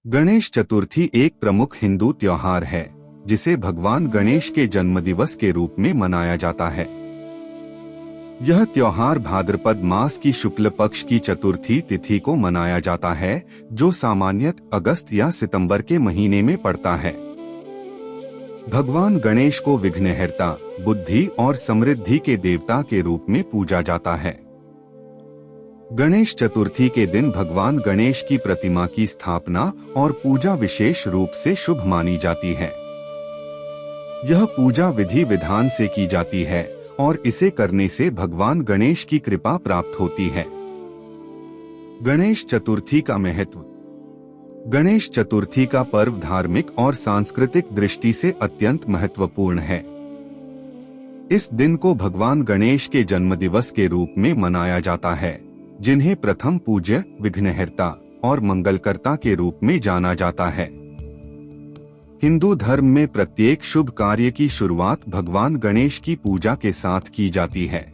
गणेश चतुर्थी एक प्रमुख हिंदू त्योहार है जिसे भगवान गणेश के जन्मदिवस के रूप में मनाया जाता है। यह त्योहार भाद्रपद मास की शुक्ल पक्ष की चतुर्थी तिथि को मनाया जाता है, जो सामान्यतः अगस्त या सितंबर के महीने में पड़ता है। भगवान गणेश को विघ्नहर्ता, बुद्धि और समृद्धि के देवता के रूप में पूजा जाता है। गणेश चतुर्थी के दिन भगवान गणेश की प्रतिमा की स्थापना और पूजा विशेष रूप से शुभ मानी जाती है। यह पूजा विधि विधान से की जाती है और इसे करने से भगवान गणेश की कृपा प्राप्त होती है। गणेश चतुर्थी का महत्व। गणेश चतुर्थी का पर्व धार्मिक और सांस्कृतिक दृष्टि से अत्यंत महत्वपूर्ण है। इस दिन को भगवान गणेश के जन्मदिवस के रूप में मनाया जाता है, जिन्हें प्रथम पूज्य, विघ्नहर्ता और मंगलकर्ता के रूप में जाना जाता है। हिंदू धर्म में प्रत्येक शुभ कार्य की शुरुआत भगवान गणेश की पूजा के साथ की जाती है।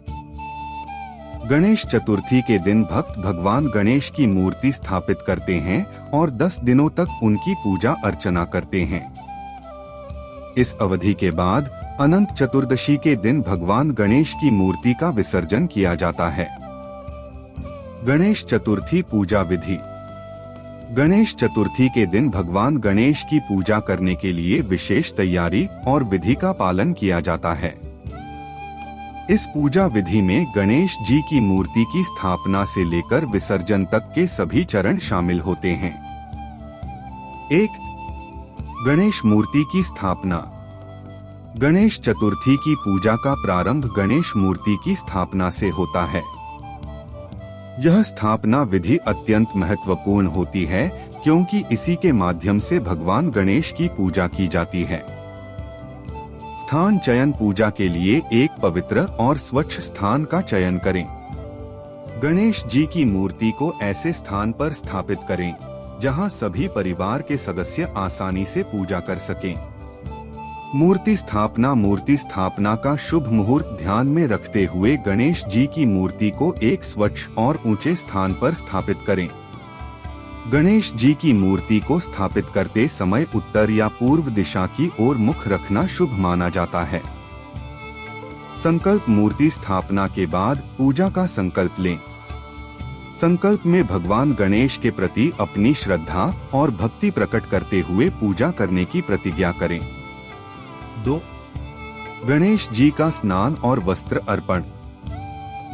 गणेश चतुर्थी के दिन भक्त भगवान गणेश की मूर्ति स्थापित करते हैं और 10 दिनों तक उनकी पूजा अर्चना करते हैं। इस अवधि के बाद अनंत चतुर्दशी के दिन भगवान गणेश की मूर्ति का विसर्जन किया जाता है। गणेश चतुर्थी पूजा विधि। गणेश चतुर्थी के दिन भगवान गणेश की पूजा करने के लिए विशेष तैयारी और विधि का पालन किया जाता है। इस पूजा विधि में गणेश जी की मूर्ति की स्थापना से लेकर विसर्जन तक के सभी चरण शामिल होते हैं। 1. गणेश मूर्ति की स्थापना। गणेश चतुर्थी की पूजा का प्रारंभ गणेश मूर्ति की स्थापना से होता है। यह स्थापना विधि अत्यंत महत्वपूर्ण होती है, क्योंकि इसी के माध्यम से भगवान गणेश की पूजा की जाती है। स्थान चयन। पूजा के लिए एक पवित्र और स्वच्छ स्थान का चयन करें। गणेश जी की मूर्ति को ऐसे स्थान पर स्थापित करें जहां सभी परिवार के सदस्य आसानी से पूजा कर सकें। मूर्ति स्थापना। मूर्ति स्थापना का शुभ मुहूर्त ध्यान में रखते हुए गणेश जी की मूर्ति को एक स्वच्छ और ऊंचे स्थान पर स्थापित करें। गणेश जी की मूर्ति को स्थापित करते समय उत्तर या पूर्व दिशा की ओर मुख रखना शुभ माना जाता है। संकल्प। मूर्ति स्थापना के बाद पूजा का संकल्प लें। संकल्प में भगवान गणेश के प्रति अपनी श्रद्धा और भक्ति प्रकट करते हुए पूजा करने की प्रतिज्ञा करें। 2. गणेश जी का स्नान और वस्त्र अर्पण।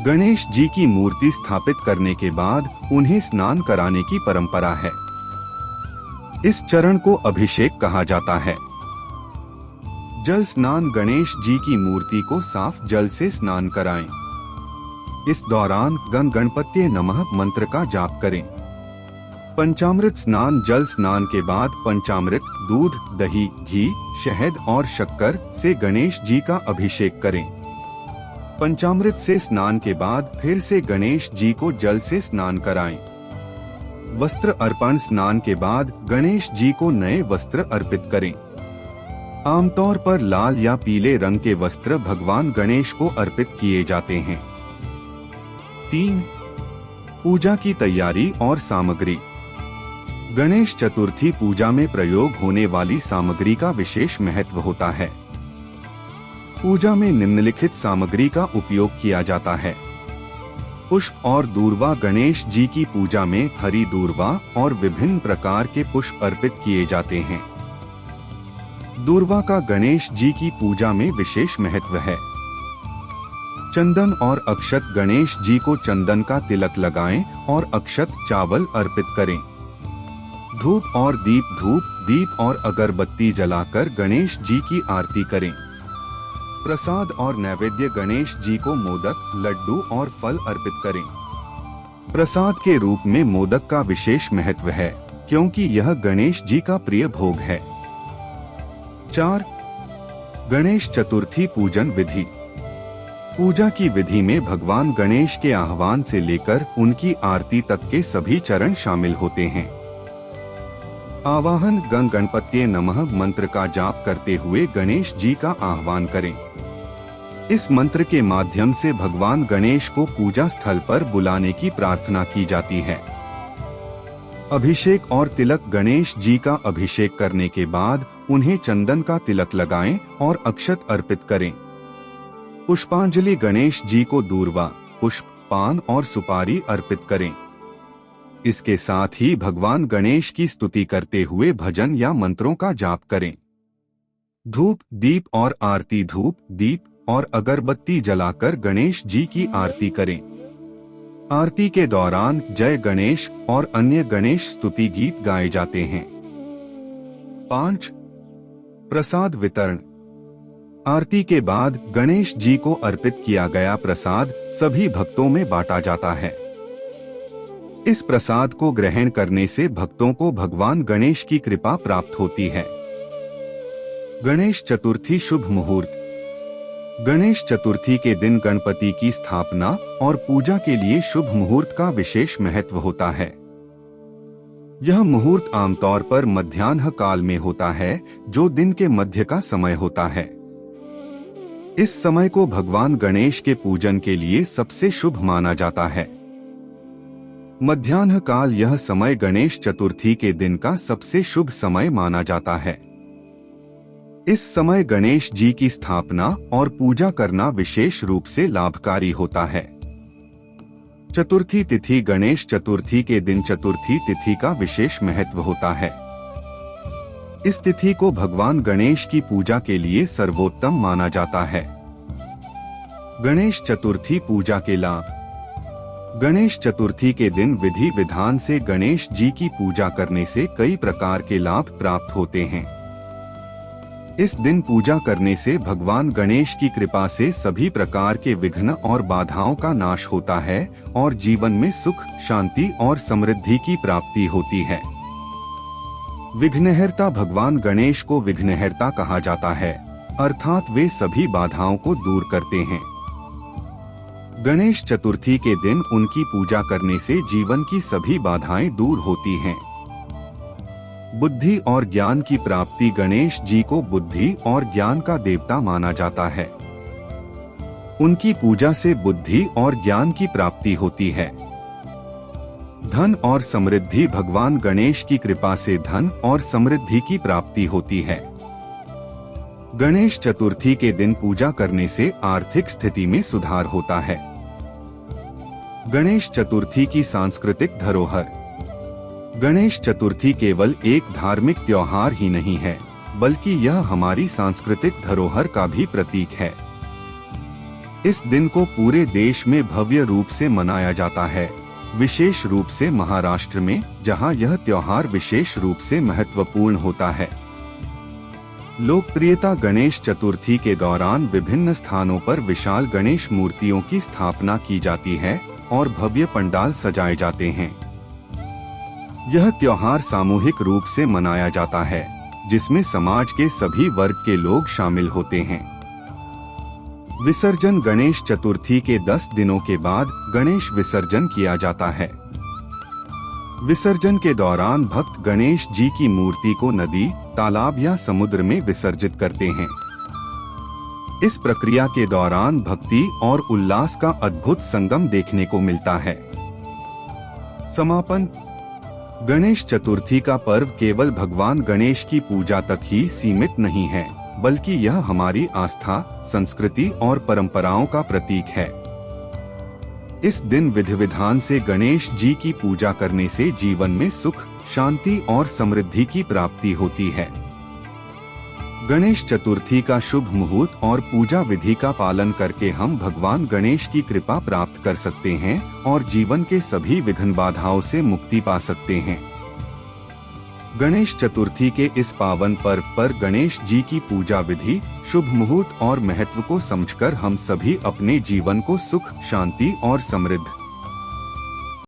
गणेश जी की मूर्ति स्थापित करने के बाद उन्हें स्नान कराने की परंपरा है। इस चरण को अभिषेक कहा जाता है। जल स्नान। गणेश जी की मूर्ति को साफ जल से स्नान कराएं। इस दौरान गं गणपतये नमः मंत्र का जाप करें। पंचामृत स्नान। जल स्नान के बाद पंचामृत, दूध, दही, घी, शहद और शक्कर से गणेश जी का अभिषेक करें। पंचामृत से स्नान के बाद फिर से गणेश जी को जल से स्नान कराएं। वस्त्र अर्पण। स्नान के बाद गणेश जी को नए वस्त्र अर्पित करें। आमतौर पर लाल या पीले रंग के वस्त्र भगवान गणेश को अर्पित किए जाते हैं। 3. पूजा की तैयारी और सामग्री। गणेश चतुर्थी पूजा में प्रयोग होने वाली सामग्री का विशेष महत्व होता है। पूजा में निम्नलिखित सामग्री का उपयोग किया जाता है। पुष्प और दूर्वा। गणेश जी की पूजा में हरी दूर्वा और विभिन्न प्रकार के पुष्प अर्पित किए जाते हैं। दूर्वा का गणेश जी की पूजा में विशेष महत्व है। चंदन और अक्षत। गणेश जी को चंदन का तिलक लगाएं और अक्षत, चावल अर्पित करें। धूप और दीप। धूप, दीप और अगरबत्ती जलाकर गणेश जी की आरती करें। प्रसाद और नैवेद्य। गणेश जी को मोदक, लड्डू और फल अर्पित करें। प्रसाद के रूप में मोदक का विशेष महत्व है, क्योंकि यह गणेश जी का प्रिय भोग है। 4. गणेश चतुर्थी पूजन विधि। पूजा की विधि में भगवान गणेश के आह्वान से लेकर उनकी आरती तक के सभी चरण शामिल होते हैं। आवाहन। गं गणपतये नमः मंत्र का जाप करते हुए गणेश जी का आह्वान करें। इस मंत्र के माध्यम से भगवान गणेश को पूजा स्थल पर बुलाने की प्रार्थना की जाती है। अभिषेक और तिलक। गणेश जी का अभिषेक करने के बाद उन्हें चंदन का तिलक लगाएं और अक्षत अर्पित करें। पुष्पांजलि। गणेश जी को दूर्वा, पुष्प, पान और सुपारी अर्पित करें। इसके साथ ही भगवान गणेश की स्तुति करते हुए भजन या मंत्रों का जाप करें। धूप, दीप और आरती। धूप, दीप और अगरबत्ती जलाकर गणेश जी की आरती करें। आरती के दौरान जय गणेश और अन्य गणेश स्तुति गीत गाए जाते हैं। 5. प्रसाद वितरण। आरती के बाद गणेश जी को अर्पित किया गया प्रसाद सभी भक्तों में बांटा जाता है। इस प्रसाद को ग्रहण करने से भक्तों को भगवान गणेश की कृपा प्राप्त होती है। गणेश चतुर्थी शुभ मुहूर्त। गणेश चतुर्थी के दिन गणपति की स्थापना और पूजा के लिए शुभ मुहूर्त का विशेष महत्व होता है। यह मुहूर्त आमतौर पर मध्याह्न काल में होता है, जो दिन के मध्य का समय होता है। इस समय को भगवान गणेश के पूजन के लिए सबसे शुभ माना जाता है। मध्याह्न काल, यह समय गणेश चतुर्थी के दिन का सबसे शुभ समय माना जाता है। इस समय गणेश जी की स्थापना और पूजा करना विशेष रूप से लाभकारी होता है। चतुर्थी तिथि। गणेश चतुर्थी के दिन चतुर्थी तिथि का विशेष महत्व होता है। इस तिथि को भगवान गणेश की पूजा के लिए सर्वोत्तम माना जाता है। गणेश चतुर्थी पूजा के लाभ। गणेश चतुर्थी के दिन विधि विधान से गणेश जी की पूजा करने से कई प्रकार के लाभ प्राप्त होते हैं। इस दिन पूजा करने से भगवान गणेश की कृपा से सभी प्रकार के विघ्न और बाधाओं का नाश होता है और जीवन में सुख, शांति और समृद्धि की प्राप्ति होती है। विघ्नहर्ता। भगवान गणेश को विघ्नहर्ता कहा जाता है, अर्थात वे सभी बाधाओं को दूर करते हैं। गणेश चतुर्थी के दिन उनकी पूजा करने से जीवन की सभी बाधाएं दूर होती हैं। बुद्धि और ज्ञान की प्राप्ति। गणेश जी को बुद्धि और ज्ञान का देवता माना जाता है। उनकी पूजा से बुद्धि और ज्ञान की प्राप्ति होती है। धन और समृद्धि। भगवान गणेश की कृपा से धन और समृद्धि की प्राप्ति होती है। गणेश चतुर्थी के दिन पूजा करने से आर्थिक स्थिति में सुधार होता है। गणेश चतुर्थी की सांस्कृतिक धरोहर। गणेश चतुर्थी केवल एक धार्मिक त्योहार ही नहीं है, बल्कि यह हमारी सांस्कृतिक धरोहर का भी प्रतीक है। इस दिन को पूरे देश में भव्य रूप से मनाया जाता है, विशेष रूप से महाराष्ट्र में, जहां यह त्योहार विशेष रूप से महत्वपूर्ण होता है। लोकप्रियता। गणेश चतुर्थी के दौरान विभिन्न स्थानों पर विशाल गणेश मूर्तियों की स्थापना की जाती है और भव्य पंडाल सजाए जाते हैं। यह त्योहार सामूहिक रूप से मनाया जाता है, जिसमें समाज के सभी वर्ग के लोग शामिल होते हैं। विसर्जन। गणेश चतुर्थी के 10 दिनों के बाद गणेश विसर्जन किया जाता है। विसर्जन के दौरान भक्त गणेश जी की मूर्ति को नदी, तालाब या समुद्र में विसर्जित करते हैं। इस प्रक्रिया के दौरान भक्ति और उल्लास का अद्भुत संगम देखने को मिलता है। समापन। गणेश चतुर्थी का पर्व केवल भगवान गणेश की पूजा तक ही सीमित नहीं है, बल्कि यह हमारी आस्था, संस्कृति और परंपराओं का प्रतीक है। इस दिन विधि विधान से गणेश जी की पूजा करने से जीवन में सुख, शांति और समृद्धि की प्राप्ति होती है। गणेश चतुर्थी का शुभ मुहूर्त और पूजा विधि का पालन करके हम भगवान गणेश की कृपा प्राप्त कर सकते हैं और जीवन के सभी विघ्न बाधाओं से मुक्ति पा सकते हैं। गणेश चतुर्थी के इस पावन पर्व पर गणेश जी की पूजा विधि, शुभ मुहूर्त और महत्व को समझकर हम सभी अपने जीवन को सुख, शांति और समृद्ध